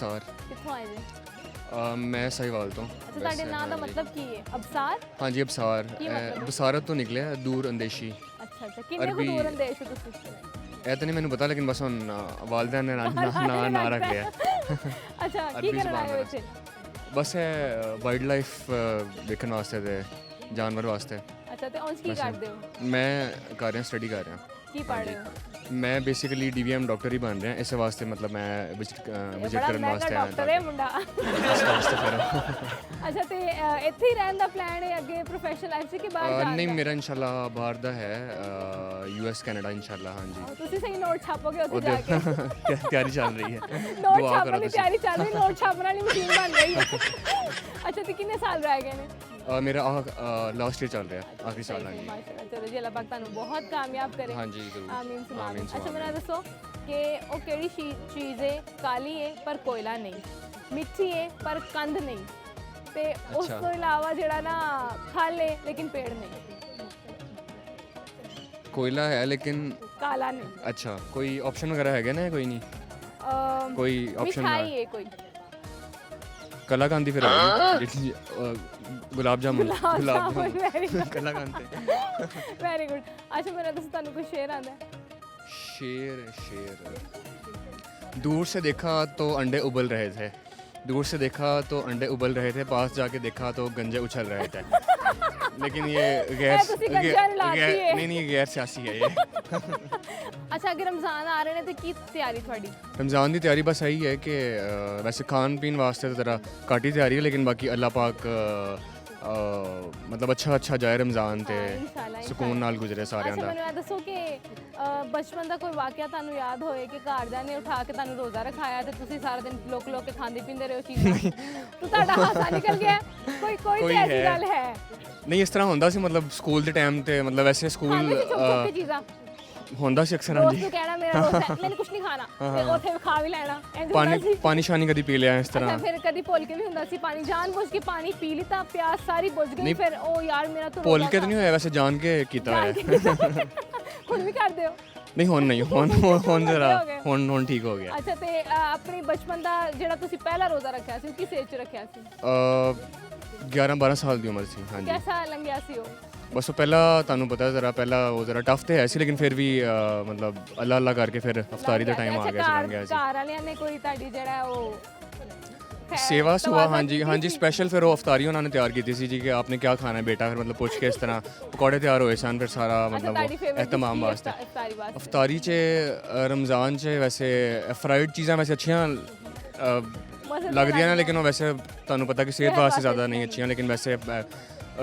ਅਬਸਾਰ। ਕਿੱਥੋਂ ਆਏ ਜੀ? ਮੈਂ ਸਾਹੀਵਾਲ ਤੋਂ। ਅੱਛਾ, ਤੁਹਾਡੇ ਨਾਂ ਦਾ ਮਤਲਬ ਕੀ ਹੈ? ਅਬਸਾਰ? ਹਾਂਜੀ ਅਬਸਾਰ, ਕੀ ਮਤਲਬ? ਬਸਾਰਤ ਤੋਂ ਨਿਕਲਿਆ, ਦੂਰ ਅੰਦੇਸ਼ੀ। ਅੱਛਾ ਅੱਛਾ, ਕਿੰਨੇ ਕੁ ਅਰਬੀ- ਦੂਰ ਅੰਦੇਸ਼ ਹੋ ਤੁਸੀਂ? ਇਹ ਤਾਂ ਨਹੀਂ ਮੈਨੂੰ ਪਤਾ, ਲੇਕਿਨ ਬਸ ਹੁਣ ਵਾਲਦਿਆਂ ਨੇ ਨਾਂ ਰੱਖ ਲਿਆ। ਅੱਛਾ, ਕੀ ਅਰਬੀ ਕਰਨ ਜ਼ੁਬਾਨ ਆਏ ਹੋ ਦਾ ਇੱਥੇ? ਬਸ ਇਹ ਵਾਈਲਡ ਲਾਈਫ ਦੇਖਣ ਵਾਸਤੇ ਤੇ ਜਾਨਵਰ ਵਾਸਤੇ। ਅੱਛਾ, ਤੇ ਉਂਝ ਕੀ ਕਰਦੇ ਹੋ? ਮੈਂ ਕਰ ਰਿਹਾ, ਸਟੱਡੀ ਕਰ ਰਿਹਾ। ਕੀ ਪੜ੍ਹ ਰਹੇ ਹੋ? ਮੈਂ ਬੇਸਿਕਲੀ DVM ਡਾਕਟਰ ਹੀ ਬਣ ਰਿਹਾ, ਇਸੇ ਵਾਸਤੇ ਮਤਲਬ ਮੈਂ ਵਿਜ਼ਿਟ ਬੜਾ ਕਰਨ ਮਹਿੰਗਾ ਵਾਸਤੇ ਡਾਕਟਰ ਹੈ ਮੁੰਡਾ। ਇਸ ਵਾਸਤੇ ਫਿਰ ਅੱਛਾ, ਤੇ ਇੱਥੇ ਹੀ ਰਹਿਣ ਦਾ ਪਲਾਨ ਹੈ ਅੱਗੇ ਪ੍ਰੋਫੈਸ਼ਨਲ ਲਾਈਫ 'ਚ ਕਿ ਬਾਹਰ ਜਾਣ ਨਹੀਂ, ਦਾ? ਮੇਰਾ ਇਨਸ਼ਾਅੱਲਾ ਬਾਹਰ ਦਾ ਹੈ, US ਕੈਨੇਡਾ ਇਨਸ਼ਾਅੱਲਾ। ਹਾਂਜੀ ਤੁਸੀਂ ਸਹੀ ਨੋਟ ਛਾਪੋਗੇ ਉੱਥੇ ਜਾ ਕੇ? ਤਿਆਰੀ ਚੱਲ ਰਹੀ ਹੈ। ਨੋਟ ਦੁਆ ਛਾਪਣ ਕਰੋ ਦੀ ਤੁਸੀਂ। ਤਿਆਰੀ ਚੱਲ ਰਹੀ, ਨੋਟ ਛਾਪਣ ਵਾਲੀ ਮਸ਼ੀਨ ਬਣ ਗਈ ਹੈ। ਅੱਛਾ, ਤੇ ਕਿੰਨੇ ਸਾਲ ਰਹਿ ਗਏ ਨੇ? ਮੇਰਾ ਲਾਸਟ ਈਅਰ ਚੱਲ ਰਿਹਾ, ਆਖਰੀ ਸਾਲ। ਹਾਂਜੀ ਮਾਸ਼ਾਅੱਲਾ, ਚਲੋ ਜੀ, ਅੱਲਾਹ ਪਾਕ ਤੁਹਾਨੂੰ ਬਹੁਤ ਕਾਮਯਾਬ ਕਰੇ। ਹਾਂਜੀ ਜ਼ਰੂਰ। ਆਮੀਨ ਸੁਮਾ ਆਮੀਨ। ਸੁਮਾ ਅੱਛਾ, ਮੈਨੂੰ ਆਮੀਨ। ਇਹ ਦੱਸੋ ਕਿ ਉਹ ਕਿਹੜੀ ਚੀਜ਼ ਹੈ, ਕਾਲੀ ਹੈ ਪਰ ਕੋਇਲਾ ਨਹੀਂ, ਮਿੱਠੀ ਹੈ ਪਰ ਕੰਧ ਨਹੀਂ, ਤੇ ਉਸ ਅੱਛਾ। ਤੋਂ ਇਲਾਵਾ ਜਿਹੜਾ ਨਾ ਫਲ ਹੈ ਲੇਕਿਨ ਪੇੜ ਨਹੀਂ, ਕੋਇਲਾ ਹੈ ਲੇਕਿਨ ਕਾਲਾ ਨਹੀਂ। ਅੱਛਾ, ਕੋਈ ਆਪਸ਼ਨ ਵਗੈਰਾ ਹੈਗੇ ਨਾ? ਕੋਈ ਨਹੀਂ, ਕੋਈ ਆਪਸ਼ਨ ਮਿਠਾਈ ਹੈ ਕੋਈ। ਕਲਾਕੰਦ ਦੀ ਫਿਰ ਗੁਲਾਬ ਜਾਮੁਨ। ਕਲਾਕੰਦ ਤੇ ਵੈਰੀ ਗੁੱਡ। ਅੱਛਾ, ਮੈਨੂੰ ਦੱਸੋ ਤੁਹਾਨੂੰ ਕੋਈ ਸ਼ੇਰ ਆਉਂਦਾ ਹੈ? शेर दूर से देखा तो अंडे उबल रहे थे, दूर से देखा तो अंडे उबल रहे थे, पास जाके देखा तो गंजे उछल रहे थे। लेकिन ये नहीं, ये गैर सियासी है ये। ਅੱਛਾ, ਅਗਰ ਰਮਜ਼ਾਨ ਆ ਰਹੇ ਨੇ ਤੇ ਕੀ ਤਿਆਰੀ ਤੁਹਾਡੀ? रमज़ान की तैयारी बस यही है कि वैसे खान पीन वास्ते तो ज़रा घट ही तैयारी है, लेकिन बाकी अल्लाह पाक मतलब अच्छा जाए रमज़ान ते ਸਕੂਨ ਨਾਲ ਗੁਜ਼ਰੇ ਸਾਰਿਆਂ ਅੱਛਾ, ਦਾ। ਮੈਨੂੰ ਇਹ ਦੱਸੋ ਕਿ ਬਚਪਨ ਦਾ ਕੋਈ ਵਾਕਿਆ ਤੁਹਾਨੂੰ ਯਾਦ ਹੋਏ ਕਿ ਘਰਦਿਆਂ ਨੇ ਉਠਾ ਕੇ ਤੁਹਾਨੂੰ ਰੋਜ਼ਾ ਰਖਾਇਆ ਤੇ ਤੁਸੀਂ ਸਾਰਾ ਦਿਨ ਲੋਕ ਕੇ ਖਾਂਦੇ ਪੀਂਦੇ ਰਹੇ ਹੋ ਚੀਜ਼ਾਂ, ਤੇ ਤੁਹਾਡਾ ਹਾਸਾ ਨਿਕਲ ਗਿਆ? ਕੋਈ ਤੇ ਐਸੀ ਗੱਲ ਹੈ? ਨਹੀਂ, ਇਸ ਤਰ੍ਹਾਂ ਹੁੰਦਾ ਸੀ ਮਤਲਬ ਸਕੂਲ ਦੇ ਟਾਈਮ ਤੇ, ਮਤਲਬ ਵੈਸੇ ਸਕੂਲ ਖਾਂਦੇ ਸੀ ਚੁੱਕ ਕੇ ਚੀਜ਼ਾਂ? ਹੁੰਦਾ ਸੀ ਅਕਸਰ। ਦੋਸਤ ਹਾਂਜੀ, ਨੂੰ ਕਹਿਣਾ ਮੇਰਾ ਦੋਸਤ ਹੈ, ਮੈਨੂੰ ਕੁਝ ਨਹੀਂ ਖਾਣਾ, ਤੇ ਉੱਥੇ ਖਾ ਵੀ ਲੈਣਾ, ਇੰਜ ਹੁੰਦਾ ਸੀ। ਪਾਣੀ ਸ਼ਾਨੀ ਕਦੀ ਪੀ ਲਿਆ ਇਸ ਅੱਛਾ, ਤਰ੍ਹਾਂ? ਫਿਰ ਕਦੀ ਭੁੱਲ ਕੇ ਵੀ ਹੁੰਦਾ ਸੀ ਪਾਣੀ, ਜਾਣ-ਬੁੱਝ ਕੇ ਪਾਣੀ ਪੀ ਲਿੱਤਾ, ਪਿਆਸ ਸਾਰੀ ਬੁੱਝ ਗਈ, ਫਿਰ ਉਹ ਯਾਰ ਮੇਰਾ ਤਾਂ ਭੁੱਲ ਕੇ ਤਾਂ ਨਹੀਂ ਹੋਇਆ, ਵੈਸੇ ਜਾਣ ਕੇ ਕੀਤਾ ਹੋਇਆ। ਹੁਣ ਵੀ ਕਰਦੇ ਹੋ? ਨਹੀਂ, ਹੁਣ ਨਹੀਂ, ਹੁਣ ਜ਼ਰਾ ਹੁਣ ਠੀਕ ਹੋ ਗਿਆ। ਅੱਛਾ, ਤੇ ਆਪਣੀ ਬਚਪਨ ਦਾ ਜਿਹੜਾ ਤੁਸੀਂ ਪਹਿਲਾ ਰੋਜ਼ਾ ਰੱਖਿਆ ਸੀ, ਕਿਸ ਏਜ 'ਚ ਰੱਖਿਆ ਸੀ? 11-12 ਸਾਲ ਦੀ ਉਮਰ ਸੀ। ਹਾਂਜੀ, ਕਿਹਦਾ ਲੰਘਿਆ ਸੀ ਉਹ? ਬਸ ਉਹ ਪਹਿਲਾਂ ਤੁਹਾਨੂੰ ਪਤਾ ਪਹਿਲਾਂ ਉਹ ਜ਼ਰਾ ਟਫ ਤੇ ਹੈ ਸੀ, ਲੇਕਿਨ ਫਿਰ ਵੀ ਮਤਲਬ ਅੱਲਾ ਕਰਕੇ ਫਿਰ ਅਫਤਾਰੀ ਦਾ ਟਾਈਮ ਆ ਗਿਆ ਸੀ, ਲੰਘ ਗਿਆ ਸੀ। ਘਰ ਵਾਲਿਆਂ ਨੇ ਕੋਈ ਤੁਹਾਡੀ ਜਿਹੜਾ ਉਹ सेवा सुबह, हाँ जी स्पेशल फिर वो अफ्तारी उन्होंने तैयार की थी जी कि आपने क्या खाना है बेटा, फिर मतलब पूछ के इस तरह पकौड़े तैयार हुए सन, फिर सारा मतलब वो एहतमाम वास्ते अफ्तारी च रमज़ान च वैसे फ्राइड चीज़ां वैसे अच्छियां लगदियां ने, लेकिन वो वैसे तुहानू पता कि सेहत वास्ते ज़्यादा नहीं अच्छियां, लेकिन वैसे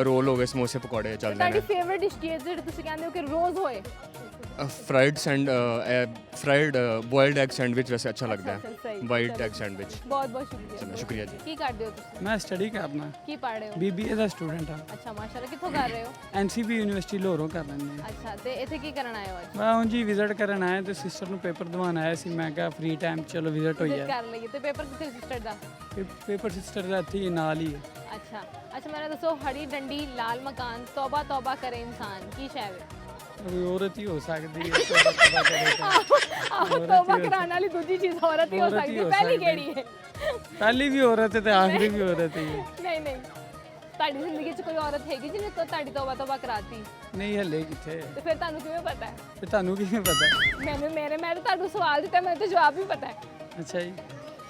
रोल हो गए, समोसे पकौड़े चलते हैं। फेवरेट डिश की ਜਿਹੜੀ ਤੁਸੀਂ ਕਹਿੰਦੇ ਹੋ ਕਿ ਰੋਜ਼ ਹੋਏ? फ्राइड बॉइल्ड एग सैंडविच वैसे अच्छा लगता है, वाइट एग सैंडविच। बहुत बहुत शुक्रिया। शुक्रिया जी। ਕੀ ਕਰਦੇ ਹੋ ਤੁਸੀਂ? ਮੈਂ ਸਟੱਡੀ ਕਰਨਾ, ਕੀ ਪੜ੍ਹ ਰਹੇ ਹੋ? BBA ਦਾ ਸਟੂਡੈਂਟ ਹਾਂ। ਅੱਛਾ, ਮਾਸ਼ਾਅੱਲਾ, ਕਿੱਥੋਂ ਕਰ ਰਹੇ ਹੋ? NCP ਯੂਨੀਵਰਸਿਟੀ ਲਾਹੌਰੋਂ ਕਰ ਲੈਂਦੇ ਹਾਂ। ਅੱਛਾ, ਤੇ ਇੱਥੇ ਕੀ ਕਰਨ ਆਏ ਹੋ ਅੱਜ? ਮੈਂ ਉਂਝ ਹੀ ਵਿਜ਼ਿਟ ਕਰਨ ਆਇਆ ਤੇ ਸਿਸਟਰ ਨੂੰ ਪੇਪਰ ਦਿਵਾਉਣ ਆਇਆ ਸੀ, ਮੈਂ ਕਿਹਾ ਫ੍ਰੀ ਟਾਈਮ ਚਲੋ ਵਿਜ਼ਿਟ ਹੋਈ Visit ਹੈ। ਕਰ ਲਈਏ। ਤੇ ਪੇਪਰ ਕਿੱਥੇ ਸਿਸਟਰ ਦਾ? ਪੇਪਰ ਸਿਸਟਰ ਦਾ ਇੱਥੇ ਹੀ ਨਾਲ ਹੀ ਹੈ। ਅੱਛਾ ਅੱਛਾ, ਮੈਨੂੰ ਦੱਸੋ, ਹਰੀ ਡੰਡੀ ਲਾਲ ਮਕਾਨ ਤੌਬਾ ਤੌਬਾ ਕਰੇ ਇਨਸਾਨ, ਕੀ ਸ਼ੈ ਹੈ? ਕੋਈ ਔਰਤ ਹੀ ਹੋ ਸਕਦੀ ਹੈ। ਤੌਬਾ ਕਰਾਉਣ ਵਾਲੀ ਦੂਜੀ ਚੀਜ਼ ਔਰਤ ਹੀ ਹੋ ਸਕਦੀ ਹੈ, ਪਹਿਲੀ ਕਿਹੜੀ ਹੈ? ਪਹਿਲੀ ਵੀ ਔਰਤ ਹੈ ਤੇ ਆਖਰੀ ਵੀ ਔਰਤ ਹੀ ਹੈ। ਨਹੀਂ ਨਹੀਂ, ਤੁਹਾਡੀ ਜ਼ਿੰਦਗੀ 'ਚ ਕੋਈ ਔਰਤ ਹੈਗੀ ਜਿਹਨੇ ਤੁਹਾਡੀ ਤੌਬਾ ਤੌਬਾ ਕਰਾਤੀ? ਨਹੀਂ, ਹੱਲੇ ਕਿੱਥੇ। ਤੇ ਫਿਰ ਤੁਹਾਨੂੰ ਕਿਵੇਂ ਪਤਾ ਹੈ? ਤੇ ਤੁਹਾਨੂੰ ਕਿਵੇਂ ਪਤਾ? ਮੈਂ ਤਾਂ ਤੁਹਾਨੂੰ ਸਵਾਲ ਦਿੱਤਾ, ਮੈਨੂੰ ਤਾਂ ਜਵਾਬ ਵੀ ਪਤਾ ਹੈ। ਅੱਛਾ ਜੀ।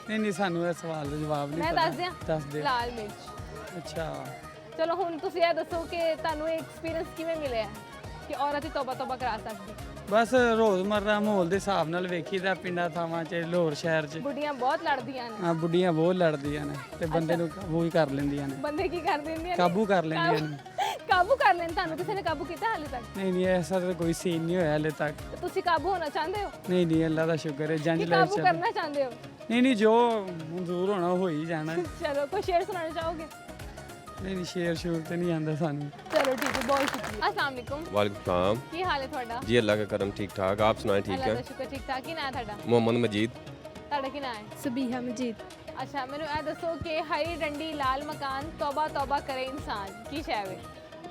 ਨਹੀਂ, ਸਾਨੂੰ ਇਹ ਸਵਾਲ ਦਾ ਜਵਾਬ ਨਹੀਂ ਮੈਂ ਪਤਾ। ਦੱਸ ਦਿਆਂ? ਦੱਸ ਦੇ। ਲਾਲ ਮਿਰਚ। ਅੱਛਾ, ਚਲੋ ਹੁਣ ਤੁਸੀਂ ਇਹ ਦੱਸੋ ਕਿ ਤੁਹਾਨੂੰ ਇਹ ਐਕਸਪੀਰੀਅੰਸ ਕਿਵੇਂ ਮਿਲਿਆ ਕਿ ਔਰਤ ਹੀ ਤੌਬਾ ਤੌਬਾ ਕਰਾ ਸਕਦੀ? ਬਸ ਰੋਜ਼ਮਰਰਾ ਮਾਹੌਲ ਦੇ ਹਿਸਾਬ ਨਾਲ ਵੇਖੀਦਾ, ਪਿੰਡਾਂ ਥਾਵਾਂ 'ਚ, ਲਾਹੌਰ ਸ਼ਹਿਰ 'ਚ ਬੁੱਢੀਆਂ ਬਹੁਤ ਲੜਦੀਆਂ ਨੇ। ਹਾਂ, ਬੁੱਢੀਆਂ ਬਹੁਤ ਲੜਦੀਆਂ ਨੇ ਤੇ ਬੰਦੇ ਨੂੰ ਕਾਬੂ ਵੀ ਕਰ ਲੈਂਦੀਆਂ ਨੇ। ਬੰਦੇ ਕੀ ਕਰ ਦਿੰਦੀਆਂ ਨੇ? ਕਾਬੂ ਕਰ ਲੈਂਦੀਆਂ ਨੇ। ਕਾਬੂ ਕਰ ਲੈਣ। ਤੁਹਾਨੂੰ ਕਿਸੇ ਨੇ ਕਾਬੂ ਕੀਤਾ ਹਾਲੇ ਤੱਕ? ਨਹੀਂ, ਐਸਾ ਤਾਂ ਕੋਈ ਸੀਨ ਨਹੀਂ ਹੋਇਆ ਹਾਲੇ ਤੱਕ। ਤੇ ਤੁਸੀਂ ਕਾਬੂ ਹੋਣਾ ਚਾਹੁੰਦੇ ਹੋ? ਨਹੀਂ, ਅੱਲਾ ਦਾ ਸ਼ੁਕਰ ਹੈ, ਜੰਜ ਕਿ ਲਾਈਫ ਕਾਬੂ ਚੱਲ। ਕਰਨਾ ਚਾਹੁੰਦੇ ਹੋ? ਨਹੀਂ, ਜੋ ਮਨਜ਼ੂਰ ਹੋਣਾ ਹੋ ਹੀ ਜਾਣਾ। ਚਲੋ, ਕੋਈ ਸ਼ੇਰ ਸੁਣਾਉਣਾ ਚਾਹੋਗੇ? ਨਹੀਂ, ਸ਼ੇਰ ਸ਼ੂਰ ਤੇ ਨਹੀਂ ਆਉਂਦਾ ਸਾਨੂੰ। चलो ठीक है, बहुत शुक्रिया। अस्सलाम वालेकुम। वालेकुम सलाम की हाल है ਤੁਹਾਡਾ? जी, अल्लाह का करम ठीक ठाक। आप सुनाएं? ठीक ਅੱਲਾ है। ਦਾ ਸ਼ੁਕਰ, ਠੀਕ ਠਾਕ। ਕੀ ਨਾਂ ਹੈ ਤੁਹਾਡਾ? मोहम्मद मजीद। ਤੁਹਾਡਾ ਕੀ ਨਾਂ ਹੈ? ਸਬੀਹਾ ਮਜੀਦ। ਅੱਛਾ, ਮੈਨੂੰ ਇਹ ਦੱਸੋ ਕਿ ਹਰੀ ਡੰਡੀ ਲਾਲ ਮਕਾਨ ਤੌਬਾ ਤੌਬਾ ਕਰੇ ਇਨਸਾਨ, ਕੀ ਸ਼ੈ ਵੇ?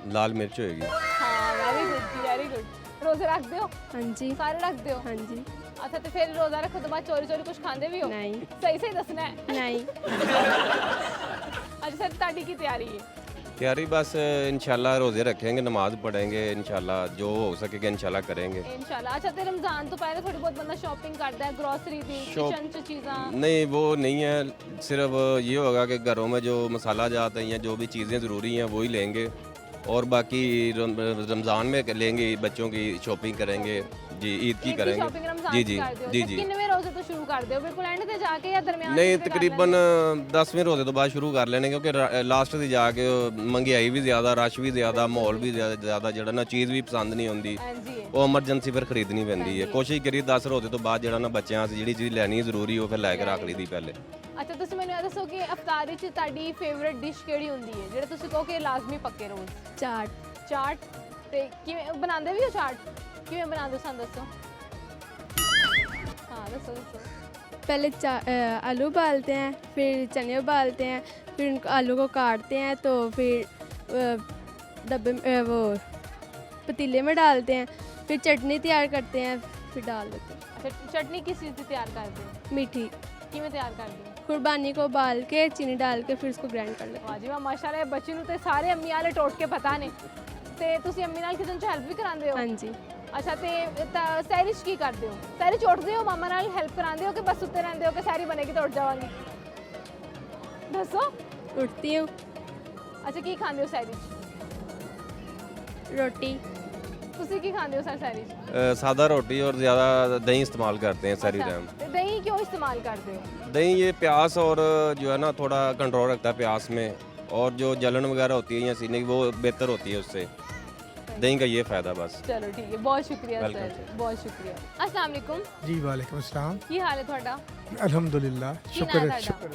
लाल मिर्च होएगी। ਹਾਂ, ਵੈਰੀ ਗੁੱਡ ਜੀ, ਵੈਰੀ ਗੁੱਡ। ਰੋਜ਼ੇ ਰੱਖਦੇ ਹੋ? ਹਾਂਜੀ ਸਾਰੇ ਰੱਖਦੇ ਹੋ? ਹਾਂਜੀ। ਅੱਛਾ ਤੇ ਫਿਰ ਰੋਜ਼ਾ ਰੱਖਣ ਤੋਂ ਬਾਅਦ ਚੋਰੀ ਚੋਰੀ ਕੁਝ ਖਾਂਦੇ ਵੀ ਹੋ ਨਹੀਂ ਸਹੀ ਸਹੀ ਦੱਸਣਾ ਹੈ ਨਹੀਂ ਅੱਛਾ ਸਰ ਤੁਹਾਡੀ ਕੀ ਤਿਆਰੀ ਹੈ तैयारी बस इंशाल्लाह रोज़े रखेंगे नमाज पढ़ेंगे इंशाल्लाह जो हो सकेगा इंशाल्लाह करेंगे ਇਨਸ਼ਾਅੱਲਾ ਅੱਛਾ ਤੇ ਰਮਜ਼ਾਨ ਤੋਂ ਪਹਿਲੇ ਥੋੜੀ ਬਹੁਤ ਬੰਦਾ ਸ਼ਾਪਿੰਗ ਕਰਦਾ ਹੈ ਗਰੋਸਰੀ ਦੀ ਕਿਚਨ ਚ ਚੀਜ਼ਾਂ नहीं वो नहीं है सिर्फ ये होगा कि घरों में जो मसाला जात है या जो भी चीज़ें ज़रूरी हैं वही लेंगे और बाकी रमज़ान में लेंगे बच्चों की शॉपिंग करेंगे जी ईद की करेंगे ਸ਼ਾਪਿੰਗ ਰਮਜ਼ਾਨ जी ਚ जी ਕਰਦੇ ਹੋ जी ਤੇ जी ਕਿੰਨਵੇਂ ਰੋਜ਼ੇ ਤੋਂ ਸ਼ੁਰੂ ਕਰਦੇ ਹੋ ਬਿਲਕੁਲ ਐਂਡ ਤੇ ਜਾ ਕੇ ਜਾਂ ਦਰਮਿਆਨ नहीं तकरीबन 10वें रोज़े तो बाद शुरू कर लेने क्योंकि लास्ट से जाके महंगाई भी ज़्यादा रश भी ज़्यादा माहौल भी ज़्यादा ਜਿਹੜਾ ਨਾ ਚੀਜ਼ ਵੀ ਪਸੰਦ ਨਹੀਂ ਆਉਂਦੀ ਹਾਂਜੀ ਉਹ ਐਮਰਜੈਂਸੀ ਫਿਰ ਖਰੀਦਣੀ ਪੈਂਦੀ ਹੈ ਕੋਸ਼ਿਸ਼ ਕਰੀ 10 ਰੋਜ਼ੇ ਤੋਂ ਬਾਅਦ ਜਿਹੜਾ ਨਾ ਬੱਚਿਆਂ ਵਾਸਤੇ ਜਿਹੜੀ ਚੀਜ਼ ਲੈਣੀ ਜ਼ਰੂਰੀ ਉਹ ਫਿਰ ਲੈ ਕੇ ਰੱਖ ਲਈਦੀ ਪਹਿਲੇ ਅੱਛਾ ਤੁਸੀਂ ਮੈਨੂੰ ਇਹ ਦੱਸੋ ਕਿ ਇਫਤਾਰੀ 'ਚ ਤੁਹਾਡੀ ਫੇਵਰਿਟ ਡਿਸ਼ ਕਿਹੜੀ ਹੁੰਦੀ ਹੈ ਜਿਹੜਾ ਤੁਸੀਂ ਕਹੋ ਕਿ ਲਾਜ਼ਮੀ ਪੱਕੇ ਰੋਜ਼ ਚਾਟ ਤੇ ਕਿਵੇਂ ਬਣਾਉਂਦੇ ਵੀ ਹੋ ਚਾਟ ਕਿਵੇਂ ਬਣਾਉਂਦੇ ਹੋ ਸਾਨੂੰ ਦੱਸੋ हाँ ਦੱਸੋ पहले आलू उबालते हैं फिर चने उबालते हैं फिर उनको आलू को काटते हैं तो फिर डब्बे में वो पतीले में डालते हैं फिर चटनी तैयार करते हैं फिर डाल देते हैं ਅੱਛਾ ਚਟਨੀ ਕਿਸ ਚੀਜ਼ ਦੀ ਤਿਆਰ ਕਰਦੇ ਹੋ मीठी ਕਿਵੇਂ ਤਿਆਰ ਕਰਦੇ ਹੋ कुर्बानी को उबाल के चीनी डाल के फिर उसको ग्राइंड कर लेते ਵਾਹ ਜੀ ਵਾਹ ਮਾਸ਼ਾਅੱਲਾ ਇਹ ਬੱਚੀ ਨੂੰ ਤੇ ਸਾਰੇ ਅੰਮੀ ਵਾਲੇ ਟੋਟ ਕੇ ਪਤਾ ਨੇ ਤੇ ਤੁਸੀਂ ਅੰਮੀ ਨਾਲ ਕਿਚਨ 'ਚ ਹੈਲਪ ਵੀ ਕਰਾਉਂਦੇ ਹੋ हैं हाँ जी ਅੱਛਾ ਤੇ ਸਹਿਰੀ 'ਚ ਕੀ ਕਰਦੇ ਹੋ ਸਹਿਰੀ 'ਚ ਉੱਠਦੇ ਹੋ ਮਾਮਾ ਨਾਲ ਹੈਲਪ ਕਰਾਉਂਦੇ ਹੋ ਕਿ ਬਸ ਸੁੱਤੇ ਰਹਿੰਦੇ ਹੋ ਕਿ ਸਹਿਰੀ ਬਣੇਗੀ ਤਾਂ ਉੱਠ ਜਾਵਾਂਗੀ ਦੱਸੋ उठती हूँ ਅੱਛਾ ਕੀ ਖਾਂਦੇ ਹੋ ਸਹਿਰੀ 'ਚ रोटी ਤੁਸੀਂ ਕੀ ਖਾਂਦੇ ਹੋ ਸਰ ਸਹਿਰੀ 'ਚ सादा रोटी और ज़्यादा दही इस्तेमाल करते हैं सारी ਅੱਛਾ, टाइम ਤੇ ਦਹੀਂ ਕਿਉਂ ਇਸਤੇਮਾਲ ਕਰਦੇ ਹੋ दही ये प्यास और जो है ना थोड़ा कंट्रोल रखता है प्यास में और जो जलन वगैरह होती है या सीने की वो बेहतर होती है उससे दही का ये फ़ायदा बस ਚਲੋ ਠੀਕ ਹੈ ਬਹੁਤ ਸ਼ੁਕਰੀਆ ਸਰ Welcome. ਬਹੁਤ ਸ਼ੁਕਰੀਆ अस्सलाम वालेकुम जी वालेकुम अस्सलाम ਕੀ ਹਾਲ ਹੈ ਤੁਹਾਡਾ अल्हम्दुलिल्लाह ਕੀ शुक्र ਨਾਂ है ਤੁਹਾਡਾ? शुक्र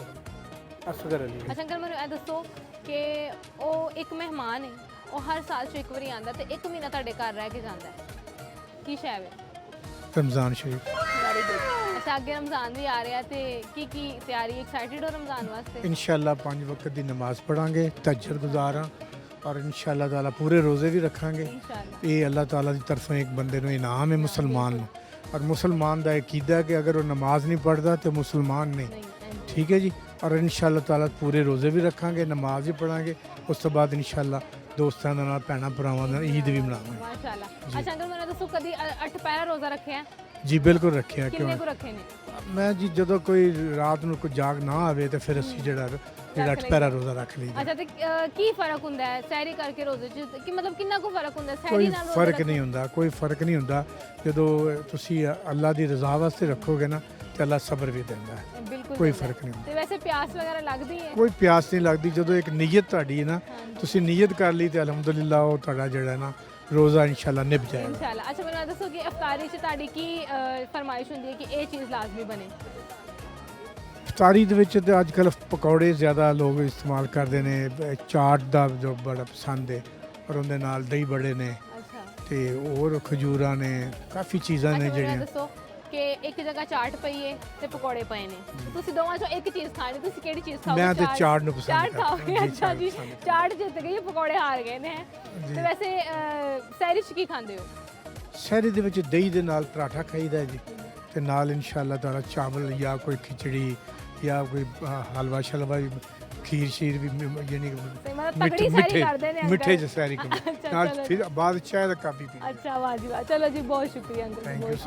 असगर अली ਅੱਛਾ ਅੰਕਲ ਮੈਨੂੰ ਇਹ ਦੱਸੋ ਕਿ ਉਹ ਇੱਕ ਮਹਿਮਾਨ ਹੈ ਉਹ ਹਰ ਸਾਲ 'ਚ ਇੱਕ ਵਾਰੀ ਆਉਂਦਾ ਤੇ ਇੱਕ ਮਹੀਨਾ ਤੁਹਾਡੇ ਘਰ ਰਹਿ ਕੇ ਜਾਂਦਾ ਹੈ ਕੀ ਸ਼ੈ ਹੈ रमज़ान शरीफ ਵੈਰੀ ਗੁੱਡ ਅੱਛਾ ਅੱਗੇ ਰਮਜ਼ਾਨ ਵੀ ਆ ਰਿਹਾ ਤੇ ਕੀ ਤਿਆਰੀ ਐਕਸਾਈਟਿਡ ਹੋ ਰਮਜ਼ਾਨ ਵਾਸਤੇ इंशाल्लाह 5 वक्त की नमाज पढ़ांगे तहज्जुद गुजार हाँ और इंशाल्लाह ताला पूरे रोज़े भी रखांगे ਇਨਸ਼ਾਅੱਲਾ ये अल्लाह ताला की तरफों एक बंदे ਨੂੰ इनाम है मुसलमान ਨੂੰ और मुसलमान ਦਾ अकीदा है कि अगर वो नमाज नहीं पढ़ता तो मुसलमान नहीं ਨਹੀਂ ठीक है जी और इंशाल्लाह ताला पूरे रोज़े भी रखांगे नमाज भी पढ़ांगे उस तो बाद इंशाल्लाह ਦੋਸਤਾਂ ਦੇ ਨਾਲ ਭੈਣਾਂ ਭਰਾਵਾਂ ਨਾਲ ਈਦ ਵੀ ਮਨਾਵਾਂਗੇ ਮਾਸ਼ਾਅੱਲਾ ਅੱਛਾ ਅੰਕਲ ਮੈਨੂੰ ਇਹ ਦੱਸੋ ਕਦੀ 8 ਪਹਿਰਾ ਰੋਜ਼ਾ ਰੱਖਿਆ ਹੈ? ਜੀ ਬਿਲਕੁਲ ਰੱਖਿਆ ਕਿਉਂ ਕਿੰਨੇ ਕੁ ਰੱਖੇ ਨੇ ਮੈਂ ਜੀ ਜਦੋਂ ਕੋਈ ਰਾਤ ਨੂੰ ਕੋਈ ਜਾਗ ਨਾ ਆਵੇ ਤੇ ਫਿਰ ਅਸੀਂ ਜਿਹੜਾ ਪਹਿਰਾ ਰੋਜ਼ਾ ਰੱਖ ਲਈਦਾ ਅੱਛਾ ਤੇ ਕੀ ਫਰਕ ਹੁੰਦਾ ਹੈ ਸਹਿਰੀ ਕਰਕੇ ਰੋਜ਼ੇ 'ਚ ਕਿ ਮਤਲਬ ਕਿੰਨਾ ਕੁ ਫਰਕ ਹੁੰਦਾ ਹੈ ਸਹਿਰੀ ਕੋਈ ਨਾਲ ਰੋਜ਼ਾ ਫਰਕ ਰੱਖਣ- ਨਹੀਂ ਹੁੰਦਾ ਕੋਈ ਫਰਕ ਨਹੀਂ ਹੁੰਦਾ ਜਦੋਂ ਤੁਸੀਂ ਅੱਲਾ ਦੀ ਰਜ਼ਾ ਵਾਸਤੇ ਰੱਖੋਗੇ ਨਾ ਤੇ ਅੱਲਾ ਸਬਰ ਵੀ ਦਿੰਦਾ ਹੈ ਬਿਲਕੁਲ ਕੋਈ ਦਿੰਦਾ ਹੈ। ਫਰਕ ਨਹੀਂ ਹੁੰਦਾ ਤੇ ਵੈਸੇ ਪਿਆਸ ਵਗੈਰਾ ਲੱਗਦੀ ਹੈ ਕੋਈ ਪਿਆਸ ਨਹੀਂ ਲੱਗਦੀ ਜਦੋਂ ਇੱਕ ਨੀਅਤ ਤੁਹਾਡੀ ਹੈ ਨਾ ਤੁਸੀਂ ਨੀਅਤ ਕਰ ਲਈ ਤੇ ਅਲਹਮਦੁਲਿਲਾ ਉਹ ਤੁਹਾਡਾ ਜਿਹੜਾ ਨਾ ਰੋਜ਼ਾ ਇਨਸ਼ਾਅੱਲਾ ਨਿਭ ਜਾਏਗਾ ਇਨਸ਼ਾਅੱਲਾ ਅੱਛਾ ਮੈਨੂੰ ਇਹ ਦੱਸੋ ਕਿ ਇਫਤਾਰੀ 'ਚ ਤੁਹਾਡੀ ਕੀ ਫਰਮਾਇਸ਼ ਹੁੰਦੀ ਹੈ ਕਿ ਇਹ ਚੀਜ਼ ਲਾਜ਼ਮੀ ਬਣੇ ਇਫਤਾਰੀ ਦੇ ਵਿੱਚ ਤੇ ਅੱਜ ਕੱਲ੍ਹ ਪਕੌੜੇ ਜ਼ਿਆਦਾ ਲੋਕ ਇਸਤੇਮਾਲ ਕਰਦੇ ਨੇ ਚਾਟ ਦਾ ਜੋ ਬੜਾ ਪਸੰਦ ਹੈ ਔਰ ਉਹਦੇ ਨਾਲ ਦਹੀਂ ਬੜੇ ਨੇ ਅੱਛਾ ਤੇ ਹੋਰ ਖਜੂਰਾਂ ਨੇ ਕਾਫੀ ਚੀਜ਼ਾਂ ਨੇ ਅੱਛਾ ਮੈਨੂੰ ਇਹ ਜਿਹੜੀਆਂ ਦੱਸੋ ਕਿ ਇੱਕ ਜਗ੍ਹਾ ਚਾਟ ਪਈ ਹੈ ਤੇ ਪਕੌੜੇ ਪਏ ਨੇ ਤੁਸੀਂ ਦੋਵਾਂ ਚੋਂ ਇੱਕ ਚੀਜ਼ ਖਾਣੀ ਤੁਸੀਂ ਕਿਹੜੀ ਚੀਜ਼ ਖਾਓਗੇ ਮੈਂ ਤੇ ਚਾਟ ਨੂੰ ਪਸੰਦ ਚਾਟ ਕਰਦਾ ਖਾਓਗੇ ਜੀ, ਅੱਛਾ ਚਾਟ ਜੀ ਪਸੰਦ ਕਰਦਾ। ਚਾਟ ਜਿੱਤ ਗਈ ਹੈ, ਪਕੌੜੇ ਹਾਰ ਗਏ ਨੇ ਤੇ ਵੈਸੇ ਸਹਿਰੀ 'ਚ ਕੀ ਖਾਂਦੇ ਹੋ ਸ਼ਹਿਰੀ ਦੇ ਵਿੱਚ ਦਹੀਂ ਦੇ ਨਾਲ ਪਰਾਠਾ ਖਾਈਦਾ ਹੈ ਜੀ ਤੇ ਨਾਲ ਇਨਸ਼ਾਅੱਲਾ ਤਾਲਾ ਚਾਵਲ ਜਾਂ ਕੋਈ ਖਿਚੜੀ ਜਾਂ ਕੋਈ ਹਲਵਾ ਸ਼ਲਵਾ ਵੀ, ਖੀਰ ਸ਼ੀਰ ਵੀ ਯਾਨੀ ਕਿ ਤੇ ਮਤਲਬ ਤਕੜੀ ਸਹਿਰੀ ਕਰਦੇ ਨੇ ਮਿੱਠੇ ਅੰਕਲ। ਚ ਸੈਰੀ ਕਰਦੇ ਅੱਛਾ, ਨਾਲ ਚਲੋ। ਫਿਰ ਬਾਅਦ ਚਾਹ ਦਾ ਕਾਫੀ ਪੀ ਅੱਛਾ ਵਾਹ ਜੀ ਵਾਹ ਚਲੋ ਜੀ ਬਹੁਤ ਸ਼ੁਕਰੀਆ ਅੰਕਲ Thank you ਬਹੁਤ